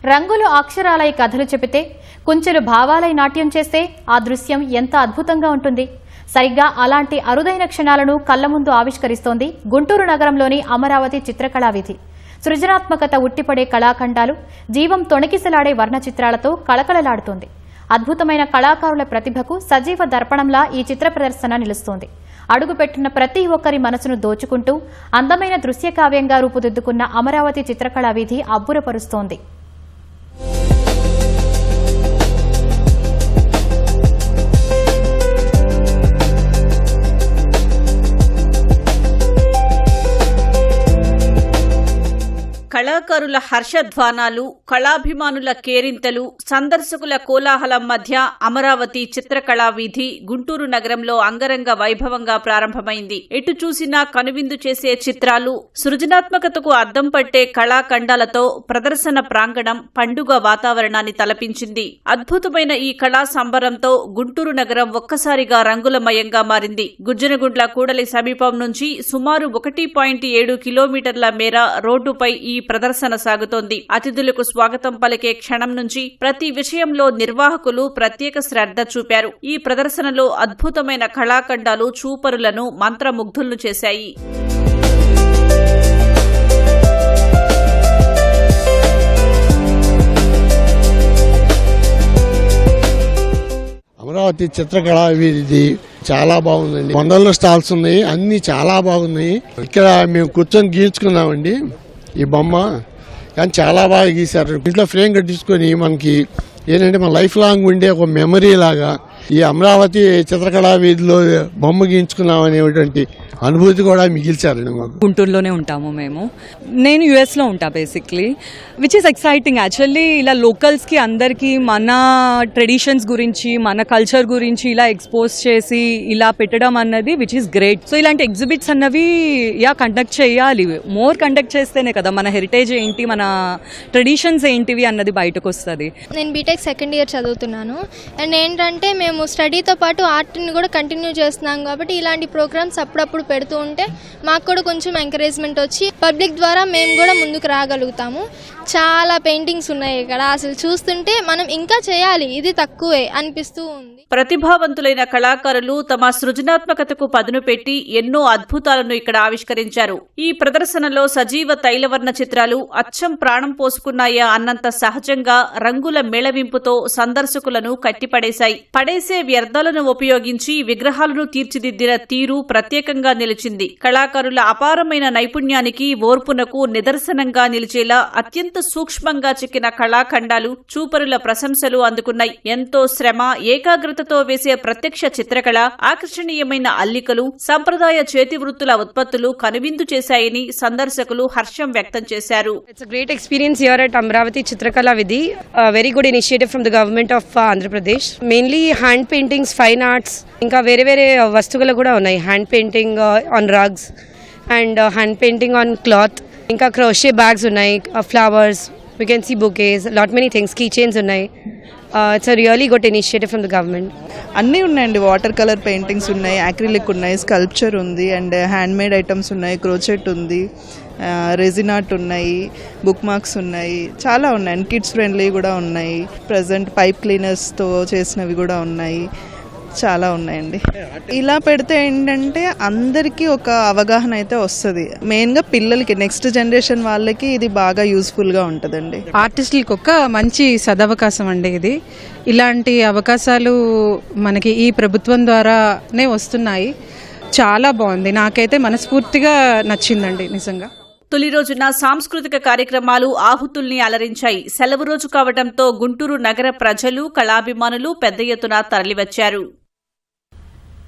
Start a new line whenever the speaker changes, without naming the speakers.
రంగులు అక్షరాలై కథలు చెబితే కుంచెలు భావాలై నాట్యం చేస్తే ఆ దృశ్యం ఎంత అద్భుతంగా ఉంటుంది. సరిగ్గా అలాంటి అరుదైన క్షణాలను కళ్ల ముందు ఆవిష్కరిస్తోంది గుంటూరు నగరంలోని అమరావతి చిత్రకళా వీధి. సృజనాత్మకత ఉట్టిపడే కళాఖండాలు, జీవం తొణికిసలాడే వర్ణ చిత్రాలతో కళకళలాడుతోంది. అద్భుతమైన కళాకారుల ప్రతిభకు సజీవ దర్పణంలా ఈ చిత్ర ప్రదర్శన నిలుస్తోంది. అడుగుపెట్టిన ప్రతి ఒక్కరి మనసును దోచుకుంటూ అందమైన దృశ్య కావ్యంగా రూపుదిద్దుకున్న అమరావతి చిత్రకళా వీధి అబ్బురపరుస్తోంది.
కళాకారుల హర్షధ్వానాలు, కళాభిమానుల కేరింతలు, సందర్శకుల కోలాహలం మధ్య అమరావతి చిత్రకళా వీధి గుంటూరు నగరంలో అంగరంగ వైభవంగా ప్రారంభమైంది. ఎటు చూసినా కనువిందు చేసే చిత్రాలు, సృజనాత్మకతకు అద్దం పట్టే కళాఖండాలతో ప్రదర్శన ప్రాంగణం పండుగ వాతావరణాన్ని తలపించింది. అద్భుతమైన ఈ కళా సంబరంతో గుంటూరు నగరం ఒక్కసారిగా రంగులమయంగా మారింది. గుజ్జనగుండ్ల కూడలి సమీపం నుంచి సుమారు 1.7 కిలోమీటర్ల మేర రోడ్డుపై ఈ ప్రదర్శన సాగుతోంది. అతిథులకు స్వాగతం పలికే క్షణం నుంచి ప్రతి విషయంలో నిర్వాహకులు ప్రత్యేక శ్రద్ధ చూపారు. ఈ ప్రదర్శనలో అద్భుతమైన కళాఖండాలు చూపరులను మంత్రముగ్ధులను చేశాయి.
అమరావతి చిత్రకళా వీధి చాలా బాగుందండి. వందల్లో స్టాల్స్ ఉన్నాయి, అన్ని చాలా బాగున్నాయి. ఇక్కడ మేము కూర్చొని గీర్చుకున్నామండి ఈ బొమ్మ, కానీ చాలా బాగా గీశారు. ఇంట్లో ఫ్రేమ్ కట్టించుకొని మనకి ఏంటంటే మన లైఫ్ లాంగ్ ఉండే ఒక మెమరీ లాగా ఈ అమరావతి చిత్రకళా వీధిలో బొమ్మ గీయించుకున్నాం అనేటువంటి అనుభూతి కూడా మిగిల్చారండి మాకు.
గుంటూరులోనే ఉంటాము మేము. నేను యుఎస్లో ఉంటా basically, which is exciting actually. ఇలా లోకల్స్కి అందరికీ మన ట్రెడిషన్స్ గురించి, మన కల్చర్ గురించి ఇలా ఎక్స్పోజ్ చేసి ఇలా పెట్టడం అన్నది విచ్ ఈస్ గ్రేట్. సో ఇలాంటి ఎగ్జిబిట్స్ అన్నవి కండక్ట్ చేయాలి. మోర్ కండక్ట్ చేస్తేనే కదా మన హెరిటేజ్ ఏంటి, మన ట్రెడిషన్స్ ఏంటివి అన్నది బయటకు వస్తుంది.
నేను బీటెక్ సెకండ్ ఇయర్ చదువుతున్నాను. అండ్ ఏంటంటే మేము స్టడీతో పాటు ఆర్ట్ని కూడా కంటిన్యూ చేస్తున్నాం కాబట్టి ఇలాంటి ప్రోగ్రామ్స్ అప్పుడప్పుడు పెడుతూ ఉంటే మాకు కూడా కొంచెం ఎంకరేజ్మెంట్ వచ్చి పబ్లిక్ ద్వారా మేము కూడా ముందుకు రాగలుగుతాము. చాలా పెయింటింగ్స్ ఉన్నాయి ఇక్కడ, అసలు చూస్తుంటే మనం ఇంకా చేయాలి, ఇది తక్కువే అనిపిస్తూ ఉంది.
ప్రతిభావంతులైన కళాకారులు తమ సృజనాత్మకతకు పదును పెట్టి ఎన్నో అద్భుతాలను ఇక్కడ ఆవిష్కరించారు. ఈ ప్రదర్శనలో సజీవ తైలవర్ణ చిత్రాలు అచ్చం ప్రాణం పోసుకున్నాయా అన్నంత సహజంగా రంగుల మేళవింపుతో సందర్శకులను కట్టిపడేశాయి. పడేసే వ్యర్థాలను ఉపయోగించి విగ్రహాలను తీర్చిదిద్దిన తీరు ప్రత్యేకంగా నిలిచింది. కళాకారుల అపారమైన నైపుణ్యానికి, ఓర్పునకు నిదర్శనంగా నిలిచేలా అత్యంత సూక్ష్మంగా చిక్కిన కళాఖండాలు చూపరుల ప్రశంసలు అందుకున్నాయి. ఎంతో శ్రమ, ఏకాగ్రతతో వేసే ప్రత్యక్ష చిత్రకళ, ఆకర్షణీయమైన అల్లికలు, సంప్రదాయ చేతి వృత్తుల ఉత్పత్తులు కనువిందు చేశాయని సందర్శకులు హర్షం వ్యక్తం చేశారు.
It's a great experience here at Amravati Chitrakala Vidhi. A very good initiative from the government of Andhra Pradesh. Mainly hand paintings, fine arts, ఇంకా వేరే వేరే వస్తువులు కూడా ఉన్నాయి. Hand painting on rugs and hand painting on cloth, ఇంకా crochet bags ఉన్నాయి, flowers, we can see bouquets, lot many things, key chains ఉన్నాయి. It's a really good initiative from the government.
అన్నీ ఉన్నాయండి. వాటర్ కలర్ పెయింటింగ్స్ ఉన్నాయి, acrylic ఉన్నాయి, sculpture ఉంది, and handmade items ఉన్నాయి, crochet ఉంది, రెజిన్ ఆర్ట్ ఉన్నాయి, బుక్ మార్క్స్ ఉన్నాయి, చాలా ఉన్నాయి. కిడ్స్ ఫ్రెండ్లీ కూడా ఉన్నాయి. ప్రజెంట్ పైప్ క్లీనర్స్తో చేసినవి కూడా ఉన్నాయి, చాలా ఉన్నాయండి. ఇలా పెడితే ఏంటంటే అందరికీ ఒక అవగాహన అయితే వస్తుంది. మెయిన్గా పిల్లలకి, నెక్స్ట్ జనరేషన్ వాళ్ళకి ఇది బాగా యూస్ఫుల్గా ఉంటుందండి.
ఆర్టిస్టులకు ఒక మంచి సదవకాశం అండి ఇది. ఇలాంటి అవకాశాలు మనకి ఈ ప్రభుత్వం ద్వారానే వస్తున్నాయి. చాలా బాగుంది, నాకైతే మనస్ఫూర్తిగా నచ్చిందండి నిజంగా.
తొలి రోజున సాంస్కృతిక కార్యక్రమాలు ఆహుతుల్ని అలరించాయి. సెలవు రోజు కావడంతో గుంటూరు నగర ప్రజలు, కళాభిమానులు పెద్ద ఎత్తున తరలివచ్చారు.